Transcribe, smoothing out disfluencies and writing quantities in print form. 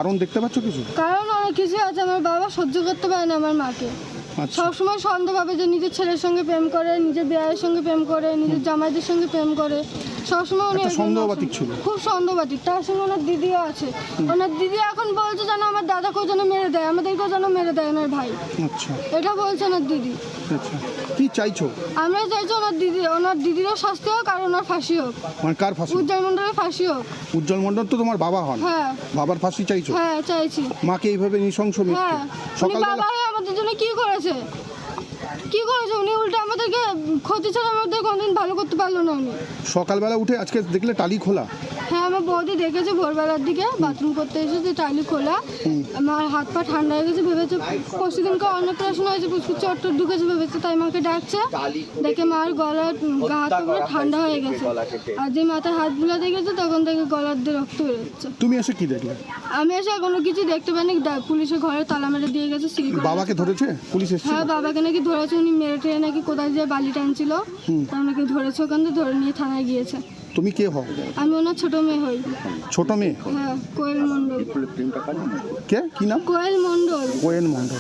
কারণ দেখতে পাচ্ছ কিছু? কারণ অনেক কিছু আছে। আমার বাবা সহ্য করতে পারে না আমার মাকে। আচ্ছা। সবসময় সন্দেহ ভাবে যে নিজের ছেলের সঙ্গে প্রেম করে, নিজের বিয়ের সঙ্গে প্রেম করে, নিজের জামাইদের সঙ্গে প্রেম করে। সবসময় উনি একটা এগুলো সন্দেহবাতিক ছিল। খুব সন্দেহবাতিক। তার সঙ্গে ওনার দিদিও আছে। ওনার দিদি এখন বলছে যেন আমার দাদাকেও যেন মেরে দেয়, আমাদেরকেও যেন মেরে দেয় ওনার ভাই। আচ্ছা এটা বলছে ওনার দিদি। আচ্ছা, কি চাইছো? আমরা চাইছি ওনার দিদিরও শাস্তি হোক আর ওনার ফাঁসি হোক। মানে কার ফাঁসি? উজ্জ্বল মণ্ডলের ফাঁসি হোক। উজ্জ্বল মণ্ডল তো তোমার বাবা হন। হ্যাঁ বাবার ফাঁসি চাইছো? হ্যাঁ চাইছি। মাকে এইভাবে নৃশংস মৃত্যু? হ্যাঁ উনি সকালবেলা বাবা হয়ে আমাদের জন্য কি করেছে? উনি উল্টে আমাদেরকে ক্ষতি ছাড়া আমাদের কোনদিন ভালো করতে পারলো না উনি। সকালবেলা উঠে আজকে দেখলে টালি খোলা? হ্যাঁ আমার বৌদি দেখেছে ভোরবেলার দিকে বাথরুম করতে এসেছে, টাইলি খোলা। আমার হাত পা ঠান্ডা হয়ে গেছে, ভেবেছে পরশু দিনকে অন্নপ্রাশন হয়েছে, চট্টর ঢুকেছে ভেবেছে, তাই মাকে ডাকছে। দেখে মার গলার গা হাত পুরো ঠান্ডা হয়ে গেছে। আর যে মাথায় হাত বুলা দেখেছে তখন থেকে গলার দিয়ে রক্ত বেরোচ্ছে। তুমি এসে কি দেখলে? আমি এসে কোনো কিছু দেখতে পাইনি। পুলিশে ঘরে তালা মেরে দিয়ে গেছে, সিল করে। বাবাকে ধরেছে পুলিশ? এসেছে? হ্যাঁ বাবাকে নাকি ধরেছে, উনি মেরে টেরে নাকি কোথায় যে বালি টানছিল, তা নাকি ধরেছে, ওখান থেকে ধরে নিয়ে থানায় গিয়েছে। তুমি কে হও? আমি ওনার ছোট মেয়ে হই। ছোট মেয়ে? হ্যাঁ কোয়েল মণ্ডল। কে, কি নাম? কোয়েল মণ্ডল। কোয়েল মণ্ডল।